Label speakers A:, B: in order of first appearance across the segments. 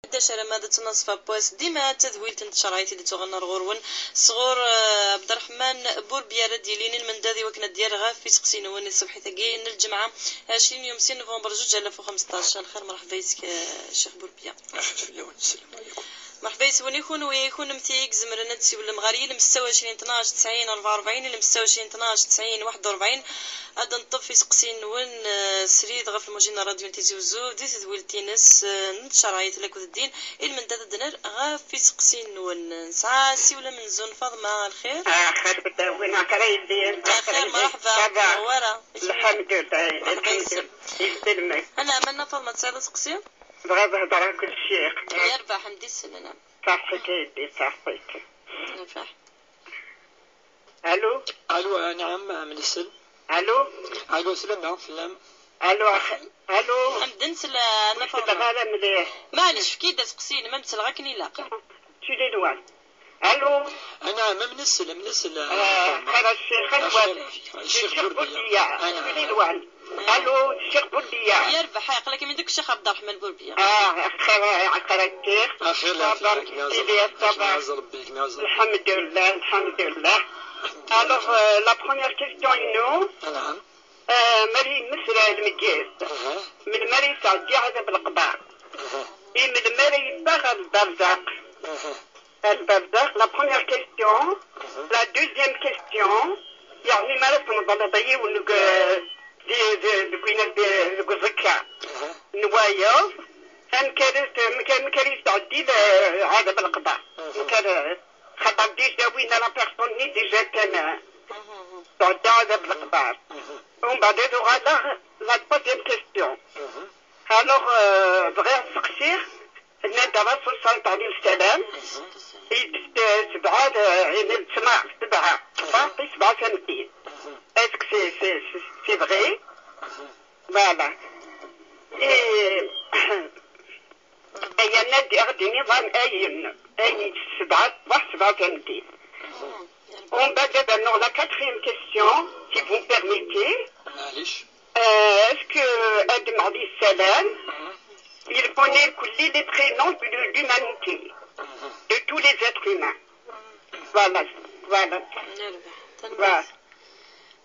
A: داشر ماذا تنصف بواس ديما تذويل تنتشرايتي دي تغنى الغرون صغور عبد الرحمن بوربيا ديالين من دادي وكنا ديال غاف في سقسين وني الصبح تاقي ان الجمعه 20 يوم 6 نوفمبر 2015. الخير مرحبا بك الشيخ بوربيا.
B: السلام عليكم.
A: مرحبا يسون يكون مثيك زمرنا تسيب المغاري المستوى 20 12 90 44 المستوى 20 12 90 41 هذا نطف في سقسين ون سريد غف الموجينا راديو انتيزي وزو دي تدويل تينس نتشرايت لك الدين من داد الدنر غاف في سقسين ون ساعة سيولا من زون فاطمة. الخير
C: خير بداوين كريدين
A: خير مرحبا ورا
C: الحمد لله يسلمك.
A: انا عملنا فاطمة تسال سقسين
C: بغا نهضر لك الشيخ
A: يربح حمدي السلام
C: صحيت يدي صحيت
A: يربح.
C: الو
B: نعم من السلم.
C: الو
B: سلام
C: الو
A: حمد انا فاطمة
C: غالا مليح
A: معليش كي دا سقسين ما مثل غاك نلاقى
C: تولي نوال. الو
B: انا من السلم
C: خير الشيخ بوليا تولي نوال. الو الشيخ بوليا
A: يربح يقلك من ديك الشيخ عبد الرحمن بوربيا.
C: خير الشيخ الحمد لله. Alors, la première question est nous. مري مصر المجاز من مري سعدي عذاب القبار من مري بغى البرزاق. La première question. La deuxième question يعني مرة نضلطي ونق الزكاة نوايا كان يستعدي لعذاب القبار كان خاطر ديجا وين لا بيرسون ني ديجا كان تعدى عذاب القبار. ومن بعد هادو غادا لا توازيام كيستيون. الوغ بغيت نسقسيه ان الرسول صلى الله عليه وسلم سبعة يعني سمع سبعة باقي 7 سنتين. اسك سي فغي فوالا اي نادي غادي نظام اي 7 سنتين. On va maintenant la quatrième question, si vous me permettez. Est-ce que Adam alayhi salam, il connaît les prénoms de l'humanité, de tous les êtres humains. Voilà.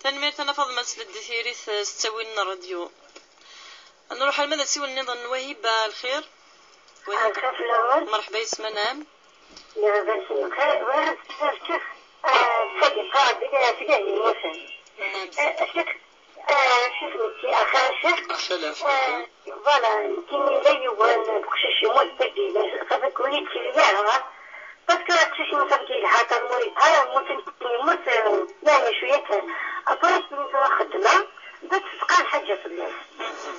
A: تنمير تنفض مسل الدثيري ستسوي لنا راديو نروح المدى سوي النظام وهيب. الخير مرحبا اسمه نعم
D: voilà كيما يبان بخشيش يموت بدي خافك وليد في الجامعة باسكو خشيش نفكي الحاكم مريض ممكن يموت يعني شوية أطرق من خدمة بس تسقى حاجة في الناس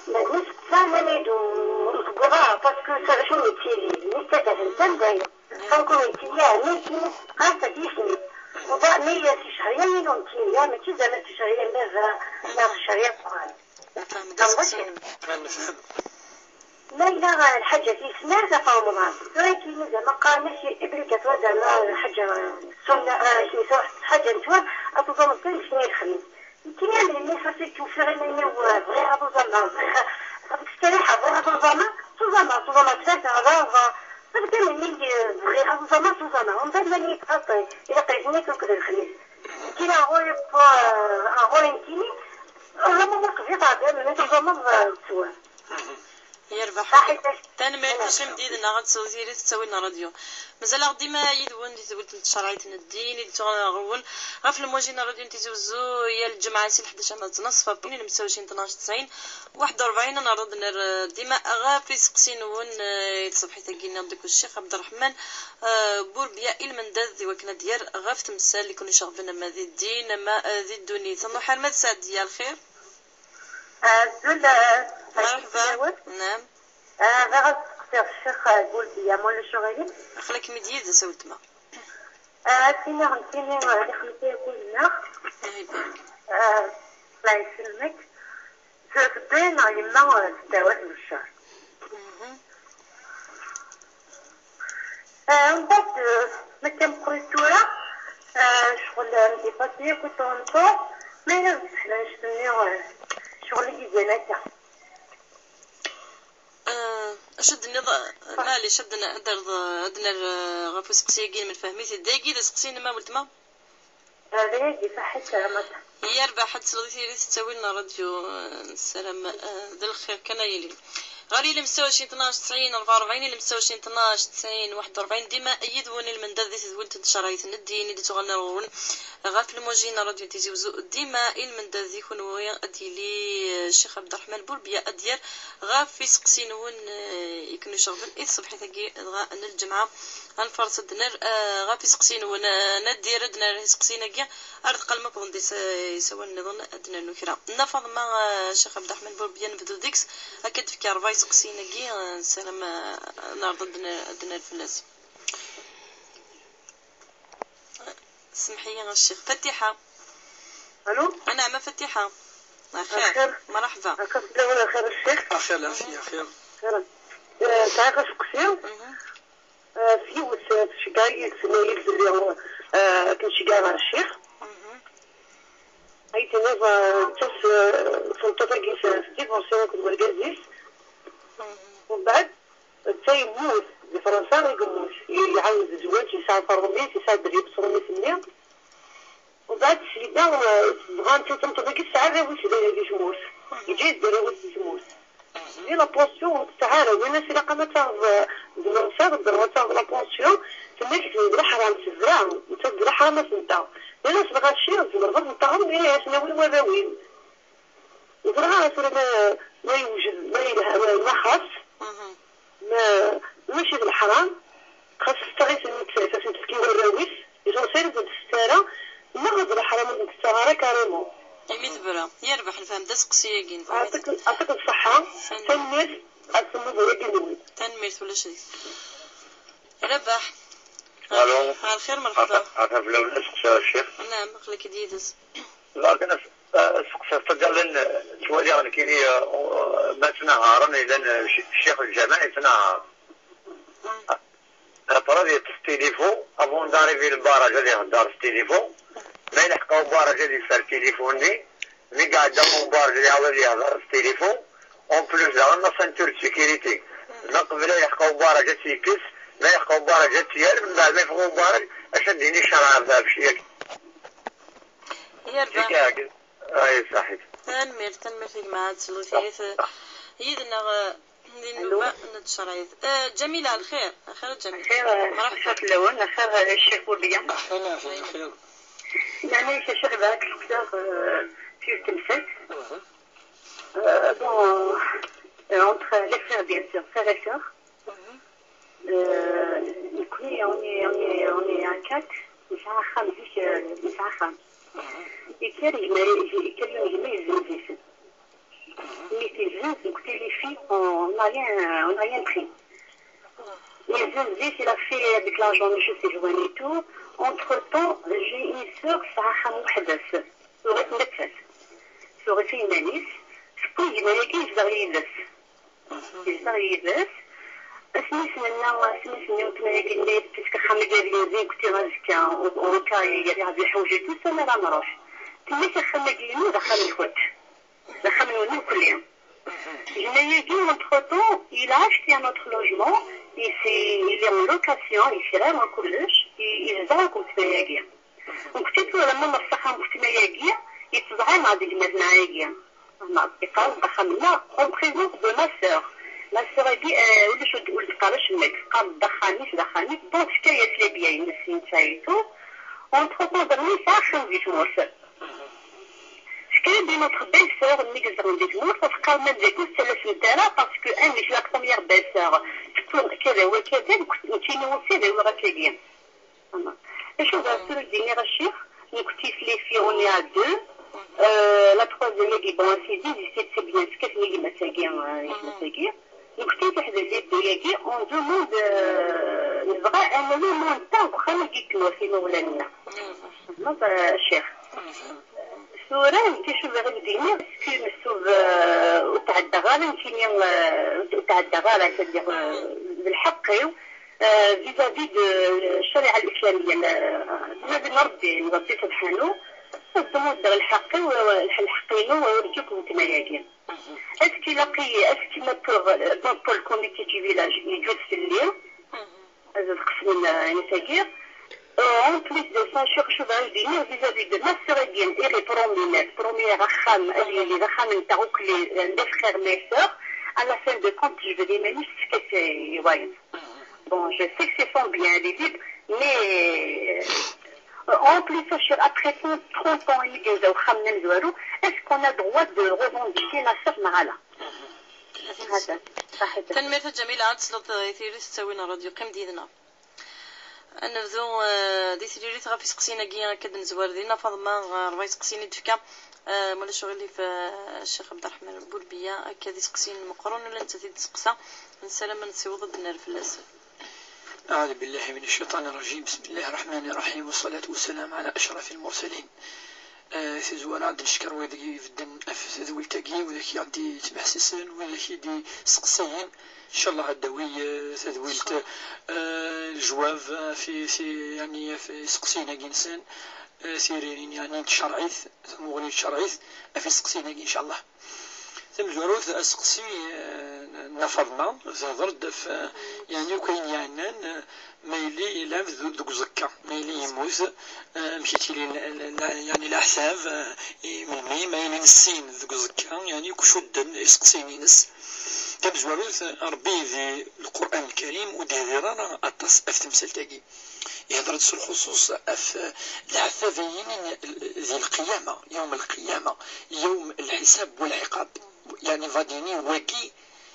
D: الناس فاهمة نقضاها باسكو شو يتيلي نستفاد الزنبايا خلقوا يتيلي ممكن قاسة ديشني وضع 100 شهريا مليون تيلي ما تزال شهريا لا شهريا طوال
B: نفهم.
D: لا الحاجة في سنة قوم الله ولكن زعما قال ماشي إبريك توزع حاجة سنة حاجة نتوى أتوزع مطين شنو الخميس يمكن يعمل الناس خاصك توفر لنا بغي أتوزع خاصك تستريح بغي أتوزع ثلاثة فبدا مني بغي أتوزع ومن بعد ماني تحطي إلا قيسني كنكذا الخميس يمكن أغوي يمكنني ولا ما نقضي طابع من أتوزع تسوى
A: يربح تنمير هشام ديدنا غتسوي تسوي لنا راديو مازال ديما يدون ديت شرايط الدين اللي تغنون غاف المواجهه راديو نتيزوزو هي الجمعه 11 نصف بين المساوشين 12 90 41 نعرض ديما غاف سقسين ون صبحي تاكينا ديك الشيخ عبد الرحمن بوربيا المندذ وكنا ديال غاف تمثال اللي كنا شغفنا ما ذي الدين ما ذي الدنيا ثم حرمه سعد ديال الخير مرحبا نعم
D: غاز تقصير الشيخ بولبيا مول الشغالين
A: خليك مديد سويت ما
D: فينا على خمسة كلنا الله يسلمك فبدينا يما الدواء من الشهر من بعد ما كان قريتورا شغل ديباسي كنت نطور ما ينفعش نشتني شغل ديالك
A: شد النظام مالي شدنا عندنا غافو سقسياكين من فهميتي داكي دا سقسينا ما ولتما
D: هذا يجي صحيح سلامات
A: هي ربع حد صليتي تسوي لنا راديو السلام ذا الخير كان يلي غالي اللي مستوى شي 12 90 44 اللي مستوى شي 12 90 41 ديما ايدوني المندل دي تولت تشرايت نديني دي تغنرون غاف الموجين راديو تيزوزو ديما المندل دي يكون ويا اديلي الشيخ عبد الرحمن بوربيا ادير غاف في سقسينون يكونوا شغل اذ صبحي تاكي غا الجمعه غنفرص الدنر غاف سقسينون ندير دنا سقسينا كيا ارد قلمه بغندي يسوى النظام ادنا نكره نفض مع الشيخ عبد الرحمن بوربيا نبدو ديكس اكيد في كارفاي سقسينا كي سلام نعرض ادنا الفلاس سمحي يا الشيخ فتيحه
D: الو
A: انا عم فتيحه خير مرحبا
D: كنبداو خير الشيخ
B: خير لا فيها خير
D: تعرف شكسيو في وسط شكاية سنوية اللي كنشجع على الشيخ هاي تنظر تس سنتطقي ستيف وسيرة الورقازيس ومن بعد تيموت بفرنسا يقوموش يعاود الزواج يساعد فرمية يساعد بريب صرمية سنية وبعد سيدا بغان تنطبقي الساعة وش داير يجموس يجي داير وش يجموس دي لا بونسيون تعالى وين سي لقنا تاع بالمنصب بالرتاع لا بونسيون تمشي بالحرام تزرع انت بالحرام انت انا صبغ الشيء بالغرض نتاعهم هي شنو الولاوين وفرها ما يوجد ما خاص ما ماشي بالحرام خاص تستغيث المتسافة تسكي وراويس يجون سير بالستارة ما غد الحرام الستارة كاريمون
A: يمثبرا يربح الفهم دسق سياقين
D: أعطيك الصحة تنمير أسمو بويقين
A: تنمير ولا شيء ربح
E: الو
A: على الخير مرحبا
E: عفاف لو نسقسي الشيخ
A: نعم خليك ديدس
E: لكن سقسي تقال شوالي غن كيني ما تنهارن إذا الشيخ الجامعي تنهار فرضي تستيليفو أبون داري في البارجة اللي غدار ستيليفو ما يلحقوا بارجة اللي صار تليفوني مي قاعد دمو بارجة اللي عاود يهضر ستيليفون اون بلوس داغنا سانتور سيكيريتي ما قبل يلحقوا بارجة سيكس ما يلحقوا بارجة تيار من بعد ما يفقوا بارج أشديني شرع باب شيك
A: يربح
E: أي صحيح
A: تنمير فيك معاد سلوثيث يدنا لنبا نتشرعيث جميلة الخير خير جميل
D: مرحبا الأول خير الشيخ بوربيا
B: خير
D: يعني الشيخ ذاك الكتاب في التمثال bon entre les frères bien sûr frères et sœurs on est à 4 نسعى 5 نسعى 5 يكلم يزيد mais ces jeunes, écoutez les filles, on n'a rien pris. Les jeunes, il a fait avec l'argent de chez ses joints et tout. Entre-temps, j'ai une sœur, Sarah Mouhdas, qui aurait fait une manif. Je peux dire, il y a qui je d'arriver. اسمي وتمايقين باسكو خامي ديالي زين كنتي غازكا وكاي يلعب الحوجه تو سنه لا نروح تمشي خامي ديالي دخل الفوت دخل من كل يوم جنايجي entre temps il a acheté un autre logement il est en location يشرا كلش يزرع كنت مايقي وكنت لما نصحها كنت مايقي يتزعل مع ديك المدنايقي مع الثقه دخلنا اون بريزونس دو ما سور ما سور دي ولا شو تقول تقارش مك قام دخلنيش دونك حكايه لي بيا نسين تايتو entre temps درني ساعه خمس موسى كان دي نوتر بيل سور اللي كزرون ديك مور تفقر من ديك الثلاث نتاعنا باسكو ان مش لا بروميير بيل سور تكون كذا وكذا كنتي نوصي ذا ورا تلاقيين شو دارت ديني الشيخ نكتي في لي في اون يا دو لا تروازيام دي بون سي دي سي بيان سكت لي مساكين نكتي تحت لي ديالي اون دوموند نبغى انا لو مونطون خلينا كيكنو في مولانا هذا الشيخ سورة كيشوف غير ديني كي مسوب وتعدى غالا كيني وتعدى غالا كدير بالحق فيزافي دو الشريعة الإسلامية ما بين ربي سبحانه الضمود الحقي والحقينو ويرجوكم تماياكين اسكي لاقي اسكي ما بور الكوميتي دي فيلاج يجوز في الليل هذا القسم نساكير en plus de ça cherche venir vis-à-vis de ma sœur et les premières racham les racham نتاعوك les frères mes sœurs à la fin de compte je vais diminuer ce que c'est ouais bon je sais que ce sont bien les livres mais en plus après 30 ans est-ce qu'on a droit de revendiquer la sœur معنا هذا صحيح
A: تنمية جميلة عاد سلط ثيري تسوينا راديو قيم ديدنا نبدو دي ثيري تغافي سقسينا كيا كد نزوار دينا فاطمه رباي سقسيني دفكا مولا شغلي في الشيخ عبد الرحمن البولبيه كادي سقسين المقرون ولا انت تسقسا نسلم نسيوض النار في الاسم.
B: أعوذ بالله من الشيطان الرجيم. بسم الله الرحمن الرحيم والصلاة والسلام على أشرف المرسلين. سيزوانا عاد نشكر وذاكي فدن ذوي التاكي وذاكي عندي تمحسسن وذاكي دي سقسيين ان شاء الله هداوي تذويلت الجواف في يعني في سقسينا كينسان سيرين يعني شرعيث مغني شرعيث في سقسينا ان شاء الله ثم جروث اسقسي نفضنا زادرد يعني وكاين يعني مايلي الى ذوك زكا مايلي يموت مشيتي يعني الاحساب مايلي نسين ذوك زكا يعني كشد يسقسيني نس كبزواروث ربي في القران الكريم ودير رانا اطس اف تمثال تاكي يهضر الخصوص اف العذابين ذي القيامه يوم القيامه يوم الحساب والعقاب يعني فاديني واكي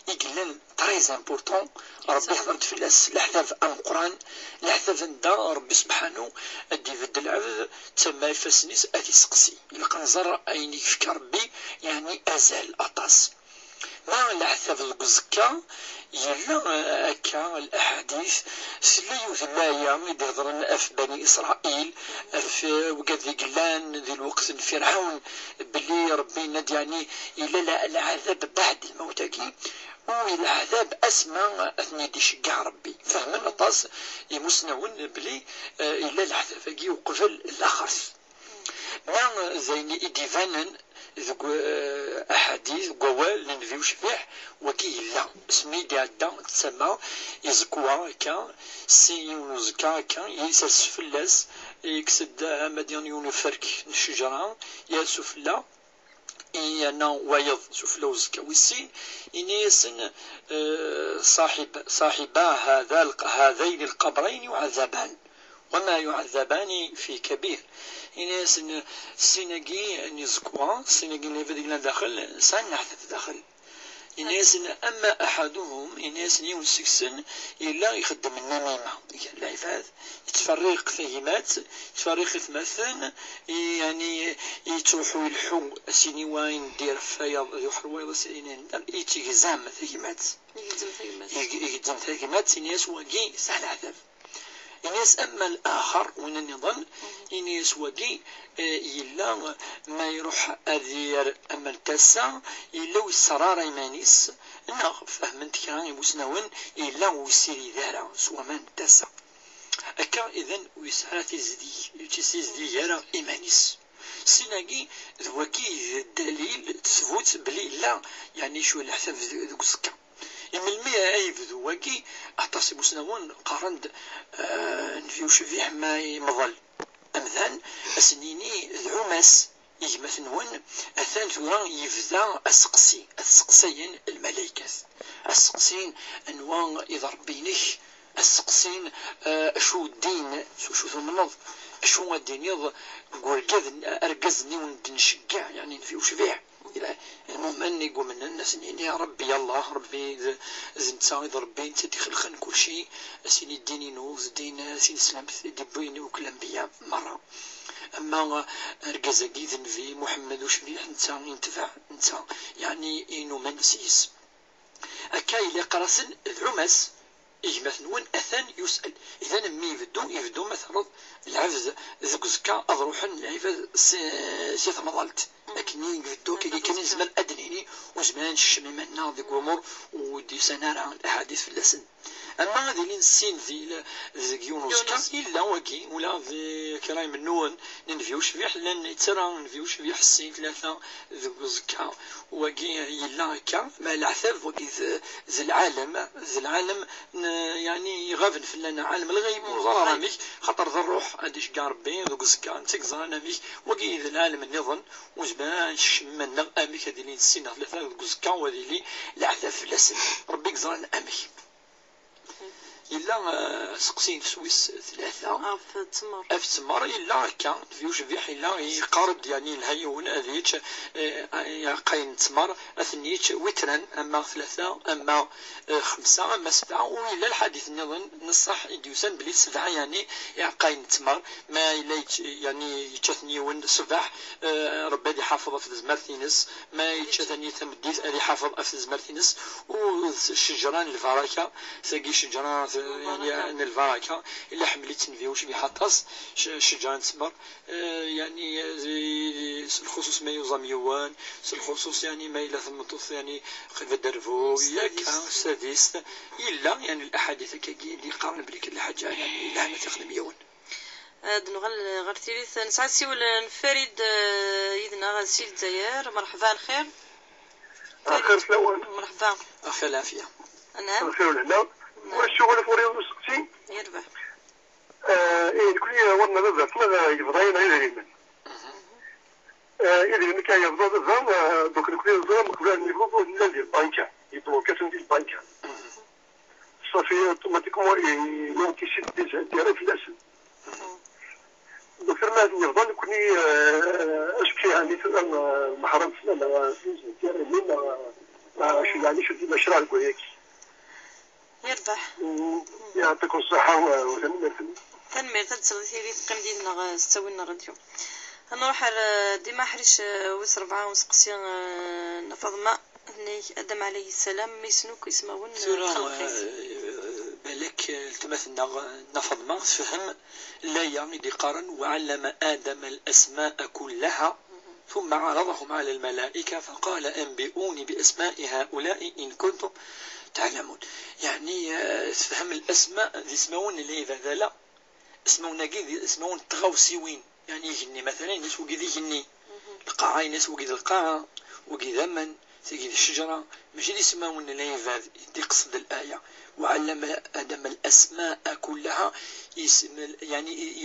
B: يقلن تريز امبورطون ربي حضرت في الاحداث ام قران الاحداث ندا ربي سبحانه ادي فد العبد تسمى الفاسنيس اتي سقسي القنزر اين يفكر ربي يعني ازال اطاس مع الاحداث القزكا يلا هكا الاحاديث سليو ثلايا يهضرن اف بني اسرائيل اف وقد قلان ذي الوقت فرعون بلي ربي ند يعني الى العذاب بعد الموت كي والعذاب اسمى اثني دي شقع ربي فهمنا الطاس يمسنون بلي الى العذاب كي وقفل الاخر ما زيني ديفانن ذوك احاديث قوال لنفيو شفيح وكي لا اسمي دادا تسمى يزكوا كا سيونز كا يسس فلاس يكسد مديان يونفرك الشجره يا سفلا انا ويض سفلوز كويسين انيسن صاحبا هذين القبرين يعذبان وما يعذبان في كبير إناس سيناجي نزكوا سيناجي نفدينا داخل سان نحث داخل إناس أما أحدهم إناس يوسكسن إلا يخدم النميمة العفاف يتفرق فهمات يتفرق ثمثن يعني يتروحوا يلحو سينيوين دير فيض يحروا سينين يتجزم فهمات يجزم فهمات إناس واقي سهل عذاب إناس أما الآخر وننظن إناس واقي إلا ما يروح أذير أما التاسع إلا ويسرار إيمانيس فهمت كان يبوسناون إلا ويسيري ذارا سوى من التاسع أكا إذن ويسرار تزدي يارا إيمانيس سيناقي ذواكي الدليل تثبت بلي لا يعني شو الحساب ذوك السكا من المية أي ذواكي أعطاسي بوسناون قارند نفيو شفيح ما يمضل أمثال أسنيني العماس يجمثنون أثان ثورا يفذا السقسين الملايكة السقسين أنواع إذا ربينك السقسين أشو الدين شو ثمنض أشو الدين يض نقول أرقزني وندنشقع يعني نفيو شفيح المهم اني يقول من الناس يا ربي الله ربي زنتا اذا ربي انت تخلخن كل شيء سيني الدين نوز دين سين سلام دي بويني وكل انبياء مره اما رقزاكي ذنفي محمد وشبيح انت ينتفع انت يعني انو منسيس اكا الى قراسن العمس يجمثنون اثان يسال اذا مي يفدو مثلا العفز ذوك زكا اضروحن العفز سي ثمضلت لكن يقدو كي كان زمان ادنيني وزمان الشميمنا ذيك امور ودي سنارا الاحاديث في اللسن اما هذه اللي نسين ذي يونس كان الا واكي ولا ذي كرايم النون ننفيوش فيه لان ترى ننفيوش فيه حسين ثلاثه ذي زكا واكي الا هكا مع العثاب واكي ذي العالم يعني يغافن في لنا عالم الغيب وزرا راميك خاطر ذا الروح هاديش كاع ربي ذوك زكا تكزر ناميك واكي ذي العالم النظن وزبانش من اميك هذه اللي نسينا ثلاثه ذوك زكا وهذه اللي العثاب في الاسم ربي كزرنا اميك إلا سقسين سويس ثلاثة في تمر إلا هكا فيوش بيح إلا يقارب يعني الهيون هذيك قاين تمر أثنيك وترا أما ثلاثة أما خمسة أما سبعة وإلا الحديث نظن نصح يديوسان بلي سبعة يعني قاين تمر ما إلا يعني يتشثني ون سبع ربي هذي حافظة في زمرتينس ما يتشثني ثمديث هذي حافظة في زمرتينس والشجران الفراكة ثقي شجران يعني أن الفراكة إلا حملت تنفيوش بحطاس شجرة تمر يعني الخصوص ما يوزم يوان الخصوص يعني ما إلا ثمطوث يعني قد درفو ياك سادس إلا يعني الأحاديث كي اللي قارن بلي كل حاجة يعني إلا ما تخدم يوان
A: دنغل غير ثالث نسعد سيول نفرد يدنا غاسيل الجزائر مرحبا الخير
F: خير سلوان
A: مرحبا
B: أخي العافية
A: نعم
F: خير الهلا والشغل فوري وسقسي
A: يربح
F: كل ورنا بزاف ماذا يفضاين غير من إذا كان يفضل الزام دوك كل الزام كل يفضل النادي البنكة يطلب كاسم ديال البنكة صافي اوتوماتيكمون يوم كيشد ديالها في الأسد دكتور ما يفضل يكون أشكي عندي مثلا محرم سنة يعني شو مشروع الكويك
A: يربح
F: يعطيكم الصحة وتنمير
A: تنمير تتصل ثيري تقيم ديالنا ستوي لنا راديو نروح ديما حريش وس 4 ونسقسي فاطمة آدم عليه السلام ميسنوك يسمون
B: بالك التمثلنا فاطمة تفهم لا يعني قارن وعلم آدم الأسماء كلها ثم عرضهم على الملائكة فقال أنبئوني بأسماء هؤلاء إن كنتم تعلمون يعني تفهم الأسماء ذي اسمون اللي إذا لا اسمونا كذي اسمون تغوسيوين يعني يجني مثلا ناس وكذي يجني القاعة ناس وكذي القاعة وكذا من تجي الشجرة ماشي اللي اسمون اللي يفاد دي قصد الآية وعلم آدم الأسماء كلها يعني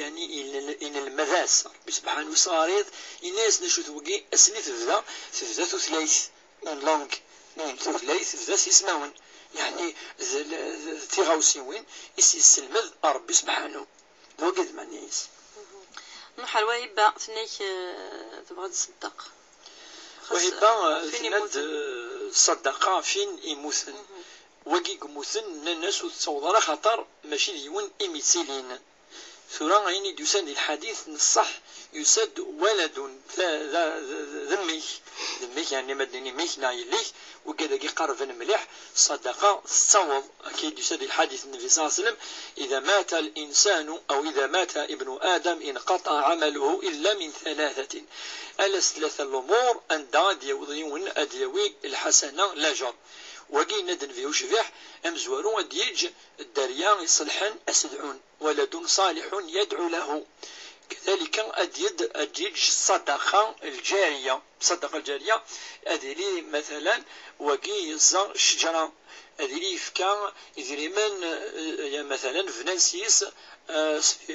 B: إن المذاس ربي سبحانه وصاريض الناس نشوف وكي أسني تفذا ثلاث لونغ ثلاث تفذا يسمون يعني تيغاوسيوين يسلمذ ربي سبحانه وقد ما نيس
A: نحل وهبة ثنيك تبغى تصدق
B: وهبة ثناد صدقة فين يموثن وكي يموثن الناس تصور خطر ماشي ديون إميسيلين ثورا عيني ديوسان الحديث نصح يسد ولد ذميك يعني مدني ميك نايليك وكذا كي قرفن مليح صدقة تصوض أكيد يسد الحديث النبي صلى الله عليه وسلم إذا مات الإنسان أو إذا مات ابن آدم انقطع عمله إلا من ثلاثة ألس ثلاثة الأمور أن ديون أديوي الحسنة لاجر وكي ندن فيوش فيح أمزورو أديج الدريا يصلحن أسدعون ولد صالح يدعو له كذلك أديج الصدقة الجارية الصدقة الجارية أدري مثلا وكي يزا الشجرة أدري فكا يدري من مثلا فنانسيس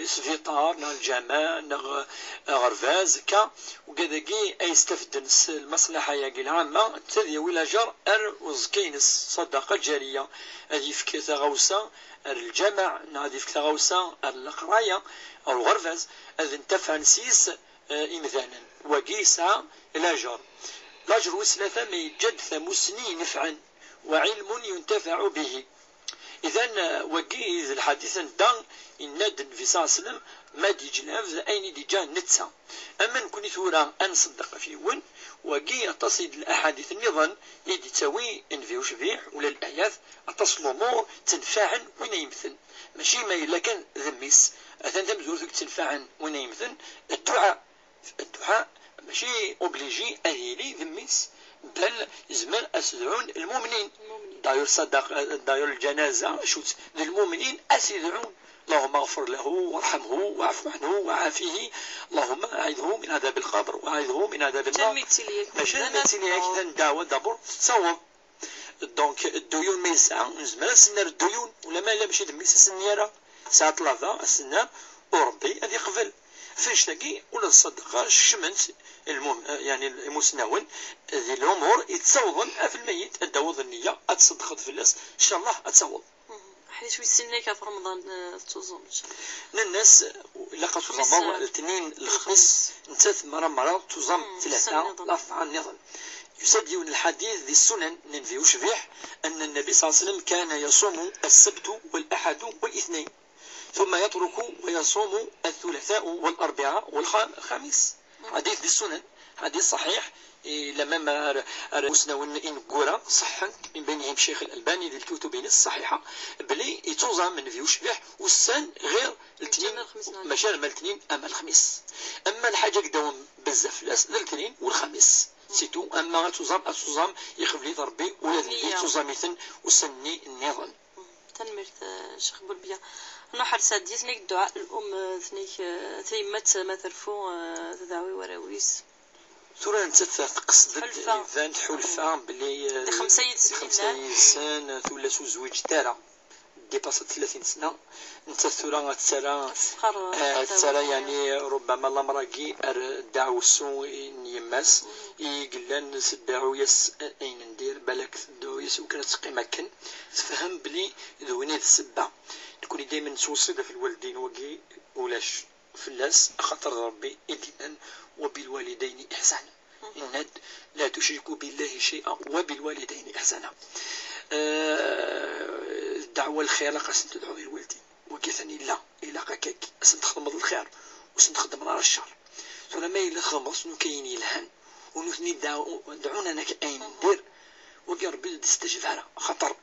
B: سفيطار نا الجامع نا غرفاز كا وكذاكي يستفد المصلحة ياكي العامة تذي ولا جر وزكينس صدقة جارية هذه فكا تغوصة الجامع هذه فكا تغوصة القراية أو الغرفاز هذا انتفع نسيس إمثالا وقيسا لاجر لاجر وثلاثة ما يجد ثمسني نفعا وعلم ينتفع به إذا وقيز الحديث دان الندن في صلى الله عليه وسلم ما ديج لافز أين ديجا نتسا أما نكون ثورا أن صدق فيه ون وقي تصل الأحاديث النظام يدي تسوي انفيوش فيه ولا الآيات أتصل أمور تنفعا وين يمثل ماشي ما إلا كان ذميس أثنى تمزورتك تنفعا وين يمثل الدعاء ماشي أوبليجي أهيلي ذميس بل زمان أسدعون المؤمنين داير صدق داير الجنازة شوت للمؤمنين أسدعون اللهم اغفر له وارحمه واعف عنه وعافيه اللهم أعذه من عذاب القبر وأعذه من عذاب النار ماشي ميتيليك ندعوة دابور تصور دونك الديون ما يسعى زمان سنار الديون ولا ما لا ماشي دميس السنيرة ساعة ثلاثة السنار وربي هذي قبل فاش تلاقي ولا الصدقة الشمنت يعني المسنون ذي الأمور يتصوضن في الميت الدواء النية أتصدقت في الناس إن شاء الله أتصوض
A: حيت شوي سنيك في رمضان توزن
B: الناس لقى توزن الاثنين الخميس نتات مرة توزن ثلاثة أربعة نظام يسديون الحديث ذي السنن ننفيو شبيح أن النبي صلى الله عليه وسلم كان يصوم السبت والأحد والاثنين ثم يترك ويصوم الثلاثاء والأربعاء والخميس حديث ذي السنن حديث صحيح لما مسنون إن قرا صحا من بينهم شيخ الألباني ذي الكتب الصحيحة بلي يتوزع من فيو شبيح والسن غير الاثنين ماشي ما الاثنين أما الخميس أما الحاجة قداهم بزاف لاس الاثنين والخميس سيتو أما توزام يخلي ربي ولا ذي توزاميثن وسني النظام
A: تنمرت شيخ بولبيا أنا حرصت ديتنيك الدعاء الأم ثنيك ثيمت ما ترفو تداوي وراويس
B: ثورة انت تقصد ذان حلفة بلي
A: 5
B: سنين ثلاث زوج دارا ديباسات 30 سنة انت ثورة تسرى يعني ربما لامراكي دعو السوء يماس يقلان سدعو يس اين ندير بالك سدعو يس وكانت تقيمة كن تفهم بلي ذويني السبة تكوني دايما توصيد في الوالدين وكي ولاش في الناس خاطر ربي إدمان وبالوالدين إحسانا إن لا تشركوا بالله شيئا وبالوالدين إحسانا الدعوة الخير لقاسم تدعو غير الوالدين وكيثني لا إلا قاكاك أسن تخدم الخير وسن تخدم نار الشر ثم ما إلا خمس نكاين يلهن ونثني دعونا أنا كأين ندير وكي ربي تستجيب على خاطر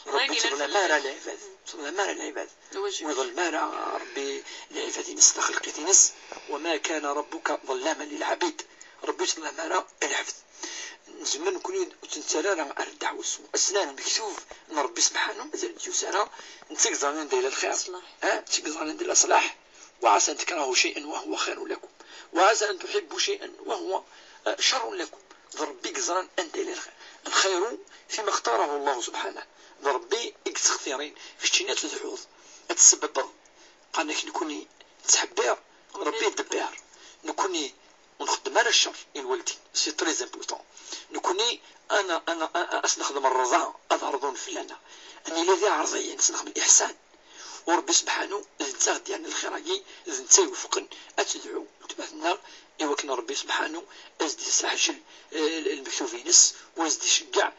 B: ربي تظلم مارا العباد تظلم مارا العباد ويظل مارا ربي العباد نس خلقتي نس وما كان ربك ظلاما للعبيد ربي تظلم مارا العبد زمان نكون تنسالى على الدعوة السوء أسنان مكتوب أن ربي سبحانه مازال يسارى نتقزرنا ندير الخير تقزرنا ندير الإصلاح وعسى أن تكرهوا شيئا وهو خير لكم وعسى أن تحبوا شيئا وهو شر لكم ربي قزرا أن دير الخير فيما اختاره الله سبحانه ربي اكتخثيرين في الشينات الحوض أتسبب قالك نكوني تحبير ربي يدبير نكوني ونخدم على الشر الوالدين سي تري امبورطون نكوني انا نخدم الرضا اضرضون فلانا اني الذي عرضيا نخدم الاحسان وربي سبحانه زنتاغد يعني الخيراكي زنتا يوفقن اتدعو تبعثنا يوكن ربي سبحانه ازدي يسحجل المكتوفينس وازدي يشجع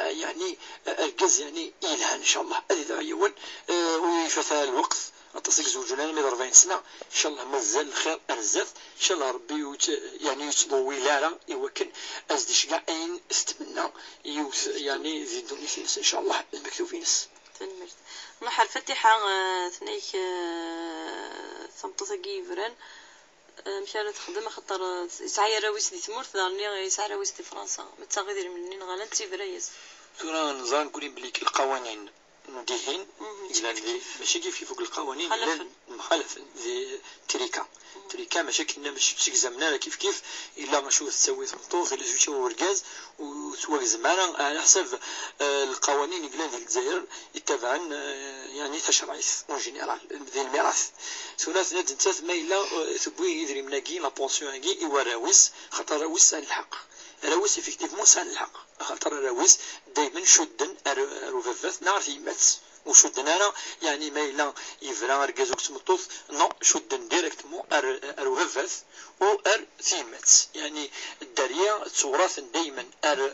B: يعني الجز يعني إلهان إن شاء الله هذه دعيون ويفتها الوقت أتصيق زوجنا من 40 سنة إن شاء الله مازال الخير أرزاف إن شاء الله ربي يعني يتضوي لارا يوكن أزدي شقع أين استمنى يعني زيدوني فينس إن شاء الله المكتوفينس
A: تنمرت نحن الفتحة ثنيك ثمطة جيفران مشان تخدم خاطر يسعى راويس دي تمورت دارني يسعى راويس دي فرنسا متغير منين غالنت تيفريس
B: ثورة نظام نقولي بليك القوانين نديهين إلى ماشي كيف فوق القوانين مخالف ذي تريكا ماشي كنا ماشي زمنا كيف إلا ما شو تسوي ثمطوف إلا شو تسوي ورقاز وتسوي زمانا على حسب القوانين يقولون في الجزائر يتبعن يعني تشريعات اون جينيرال ذي الميراث ثلاث نتات ما إلا ثبوي يدري مناكي لا بونسيون هاكي إوا راويس خاطر راويس سان الحق راويس إفكتيفمون سان الحق خاطر راويس دايما شدن روفافات نعرف يمات وشدن انا يعني ما الا يفرا ركازوك تمطوط نو شدن ديريكتمون روفافات و ثيمات يعني الداريه تورث دائما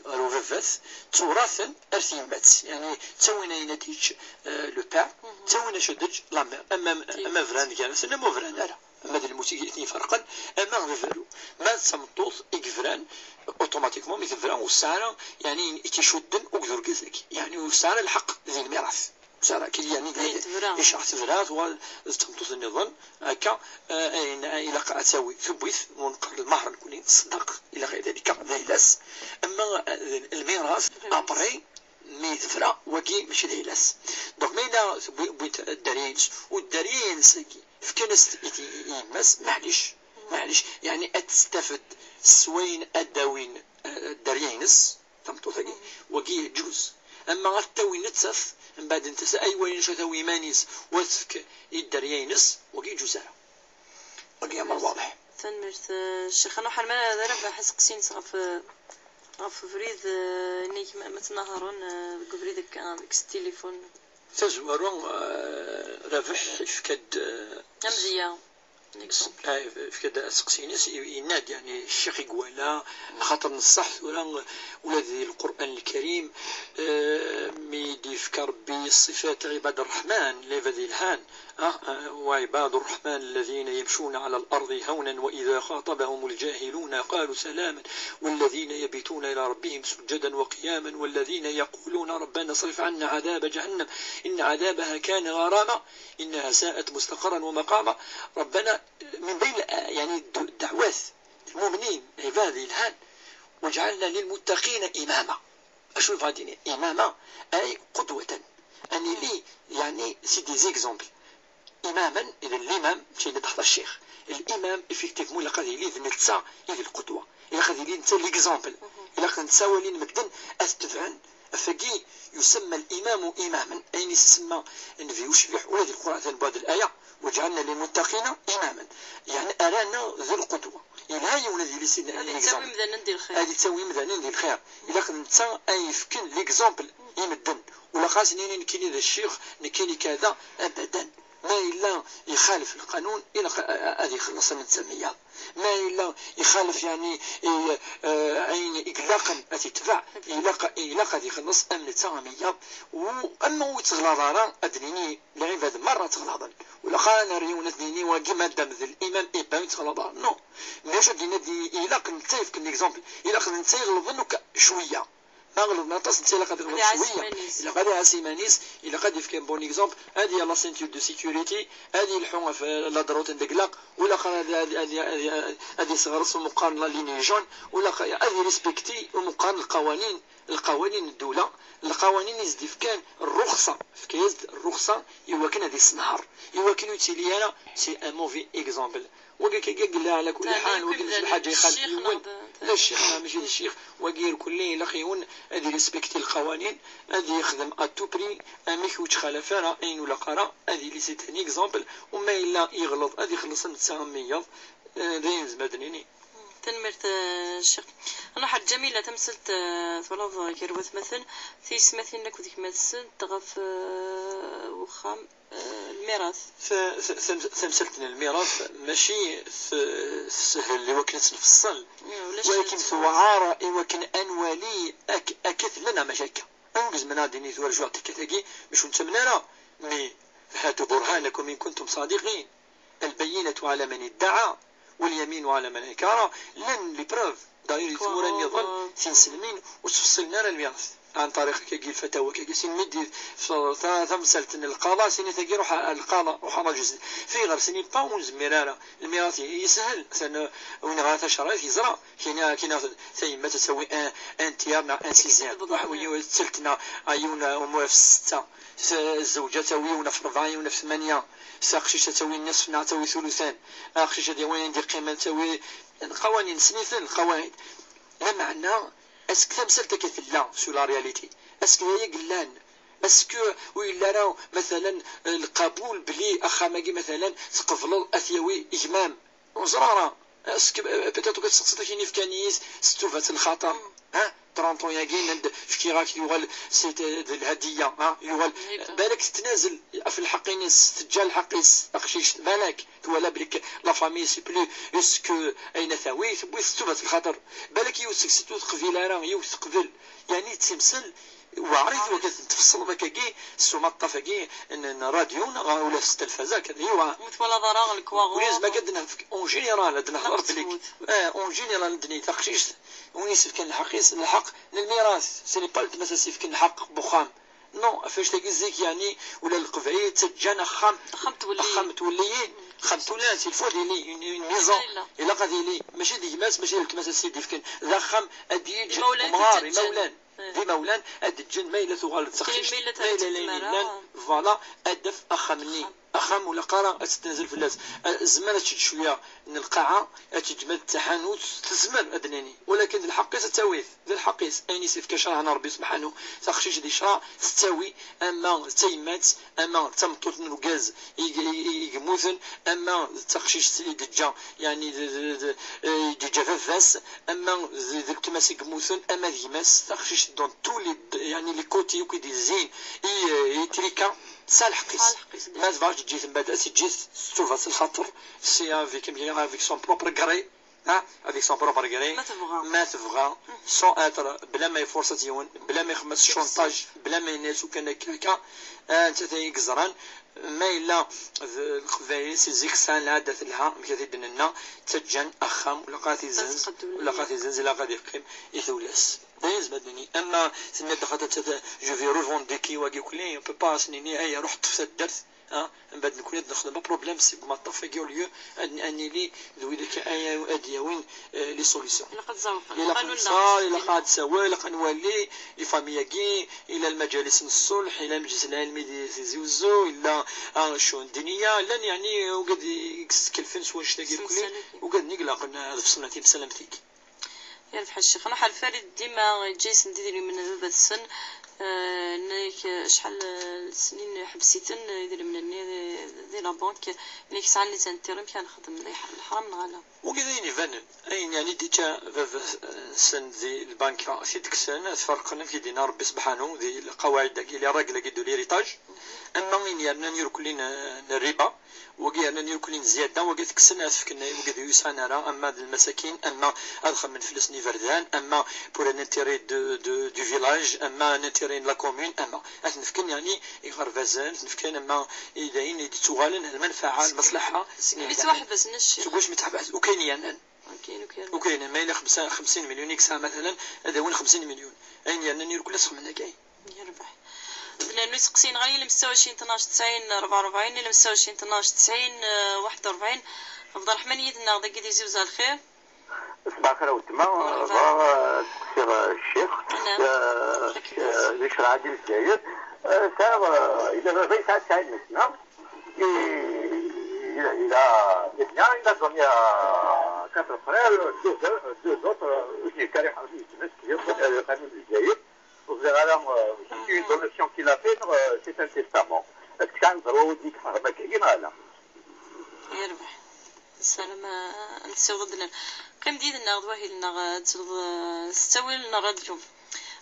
B: روفافات تورث ثيمات يعني تسوينا ينتيج لو با تسوينا شدج لامير اما فران كانت انا مو فران انا اما ذا الموسيقى اثنين فرقا اما غفرو ما تمطوط يكفران اوتوماتيكمون مثل فران والساره يعني تيشدن وكذر كذلك يعني والساره الحق ذي الميراث جزارة كي يعني إيش راح تفرات وتمطوط النظام هكا إلى قاعد تسوي ثبوت ونقر المهر نكون تصدق إلى غير ذلك ذيلاس. أما الميراث أبري مي تفرا وكي ماشي ذيلاس دونك مينا بويت الدارينس والدارينس فكنس يمس معليش يعني أتستفد سوين أداوين الدارينس تمطوطي وكي جوز. أما غتاوي نتسف من بعد انت أي وين شتاوي مانيس وثك الدريانس وكي جوزارة وكي أمر واضح.
A: تنمرت الشيخ أنا حرمان هذا راه حس قسين غف فريد نيك ما تنهرون قفريدك ديك التليفون
B: تزورون رافح فكاد
A: أمزية
B: فكذا سقسينيس ينادي يعني الشيخ يقوالا خاطر نصح ولا ذي القرآن الكريم ميدي فكر بصفات عباد الرحمن لفذي الهان وعباد الرحمن الذين يمشون على الأرض هونا وإذا خاطبهم الجاهلون قالوا سلاما والذين يبيتون إلى ربهم سجدا وقياما والذين يقولون ربنا صرف عنا عذاب جهنم إن عذابها كان غراما إنها ساءت مستقرا ومقاما. ربنا من بين يعني الدعوات المؤمنين عباد الهان وجعلنا للمتقين إماما. أشو فاديني إماما أي قدوة أني لي يعني سيدي زيكزومبل إماما. إذا الإمام شيء تحت الشيخ الإمام إفكتيف مولا قد يلي نتسا إذا القدوة إلا قد يلي نتسا ليكزومبل إلا قد نتسا ولين مكدن أستفعن فقي يسمى الإمام إماما أين يسمى نفي وشبح ولا ذي القرآن بعد الآية وجعلنا للمتقين إماما يعني أرانا ذي القدوة إلا يولد لي سيدنا
A: هذه تسوي مذنن ديال الخير
B: هذه تسوي مذنن ديال الخير إلا قد نتسا أي فكن ليكزومبل يمدن ولا خاص نكيني ذا الشيخ نكيني كذا أبدا ما إلا يخالف القانون إلا هذه خلص من تسمية ما إلا يخالف يعني عين إقلاقا أتتبع إلا قد يخلص أمن تسامية وأما يتغلاظا أدنيني لعباد مرة تغلاظا ولا خانا ريون أدنيني وكما دام ذا الإمام إبان يتغلاظا نو ماش أدنيني إلا قد نتايف كالإكزامبل إلا قد نتايغلظنك شوية ما غلطنا تصنت إلا قد غلط شوية إلا قد عسيمانيس إلا قد يفكر بون إكزامبل هذه لا سينتور دو سيكوريتي هذه الحومة في لا دروت ندقلاق ولا هذه صغرس ومقارنة لينيجون ولا هذه ريسبكتي ومقارنة القوانين الدولة القوانين يزدي كان الرخصة في الرخصة يوكن هذه السنهار يوكن يتيليانا سي ان موفي إكزامبل وقال لا على كل حال وقال الحاجة يخالف لا الشيخ ماشي الشيخ وقير كلين لقيون هذه ريسبكتي القوانين هذه يخدم اتو بري ميكوش خلفانا اين ولا قرا هذه لي سي ان اكزامبل وما الا يغلط هذه خلص نتساميض دايز مدنيني
A: تنمرت الشيخ انا حاجه جميله تمثلت ثلاث كيروت مثلا في سمثلنا كنت مثل تغف وخام الميراث
B: تمثلتنا الميراث ماشي سهل اللي وكنت نفصل ولكن ثوعارة وكن انوالي اكث لنا مشاكل انجز من هذه نيت ورجوع تكتاكي مش نتمنى مي هاتوا برهانكم ان كنتم صادقين البينة على من ادعى واليمين على من انكر لن لبروف داير ثمورا يظن سنسلمين وتفصلنا الميراث عن طريق كي الفتاوى كي سين مدي ثمثلتن القضاء سين تجي روح القضاء روح رجز في غير سنين باونز ميرانا الميراث يسهل سن وين غاث شرايط يزرع كينا ثيما تسوي ان تيار مع ان سيزيام وحوي تسلتنا عيونا وموف ستة الزوجة تسوي في 4 في 8 ساقشيش تسوي النصف نع تسوي ثلثان اخشيش دي وين دي قيمة تسوي القوانين سنيث القواعد لا معنى اسك تمثلت كيف لا سو لا رياليتي اسك هي قلان اسكو ويلا راه مثلا القبول بلي اخا ماكي مثلا تقفل اثيوي اجمام وزراره اسك بيتاتو كتسقسي كاين في كانيس ستوفات الخطر ها 30 ياكين في راك يوغل سيت الهديه ها يوغل بالك تتنازل في الحقين تسجل الحقيس اخشيش بالك ولا بليك لا فامي سي بلو اسكو اين ثوي ستوفات الخطر بالك يوسك ستو تقفيل راه يوسقبل يعني تمثل وعريت وقت تفصل بكاكي السمطه فكي ان راديو ولا في التلفزه كذا هو
A: ولا ضرار الكواغو
B: ولازم قدنا اون جينيرال عندنا هضر بليك اون جينيرال ندني تخشيش ونيسف كان الحقيس الحق للميراث سي با مثلا سيف كان الحق بخام نو فاش تاكيزيك يعني ولا القبعي تجانا خام توليين خام تولان سيلفو ديالي ميزون الا قاديلي ماشي ديك ماس ماشي الكماس السيدي فكن ذا خام اديج مغاري مولان دي مولان ادجن ما الا ثغال تسخيش ما الا ليلان فوالا ادف اخمني اخم ولا قرا تنزل في اللاس الزمان تشد شويه من القاعه تجمد التحانوت تزمر ادناني ولكن الحقيس تاويث ذا الحقيس ايني سيف كشرها ربي سبحانه تخشيش دي شرا تستوي اما تيمات اما تمطوط الغاز يموثن اما تخشيش دجا يعني دجا فاس اما ذاك تماسك موثن اما ديماس تخشيش دون تو لي يعني لي كوتي وكي دي زين تريكا صالح قيس ما تبغاش تجي من بعد تجي تشوف الخاطر سي افيك افيك سون بروبر غري افيك سون بروبر غري ما تبغى سون اتر بلا ما يفرص يون بلا ما يخمس شونطاج بلا ما يناس وكان كاكا انت تايك زران ما الا الخفايس زيك سان عادت لها مكثي دننا تجن اخام لقاتي زنز لقاتي زنز لا غادي يقيم يثولس دايز بدني اما سنه دخلت جو في ريفونديكي واقي كلي بو با سنيني اي رحت في الدرس من بعد نكون نخدم بروبليم سي ما طفقوا ليو اني لي ذوي ديك ايا اديا وين لي سوليسيون الا قاد سوا الا قنولي لي فامياكي الى المجالس الصلح الى المجلس العلمي دي زيوزو الى شو الدنيا لان يعني وقد يكلفن سوا شتاكي كلي وقد نقلق في سنتي بسلامتك
A: يا فحال الشيخ انا حال فريد ديما جايس ندير من هذا السن نيك شحال السنين حبسيتن يدير من دي لا بانك نيك ساعه اللي تنترم كان نخدم الحرام نغالا
B: وكذا فان اين يعني ديتا سن دي البنكه في ديك السنه تفرقنا في دينار ربي سبحانه دي القواعد داك اللي راجل كيدو ليريتاج اما وين يعني نيركلين الربا وقينا نيركلين زياده وقيت كسنا فكنا وقد يسعنا راه اما المساكين اما ادخل من فلوس نيفردان اما بور ان انتيري دو فيلاج اما ان انتيري لا كومون اما نفكن يعني يغرفازان نفكن اما يدين يتوغالن المنفعه المصلحه
A: اللي واحد بس نشي
B: واش متحبس وكاين يعني وكاين ما الى 50 مليون يكسا مثلا هذا وين 50 مليون اين يعني نيركل اسخ منها كاين
A: يربح لانه يسقسين غير اللي مستوى 12 90 44 اللي مستوى 12 90 41 عبد الرحمن يدنا غدا كي يزوز الخير
F: صباح الخير وتما تقصير الشيخ ذكر عادل الجزائر إذا بغيت ساعات ساعد نسنا إلى دنيا quatre frères, deux autres, qui carré le famille du Jaïd. Vous avez une donation qu'il a fait, c'est un testament. Est-ce que ça nous dit qu'il y a là?
A: يربح السلام نسوي ضدنا قيم ديالنا غدوه لنا تستوي لنا راديو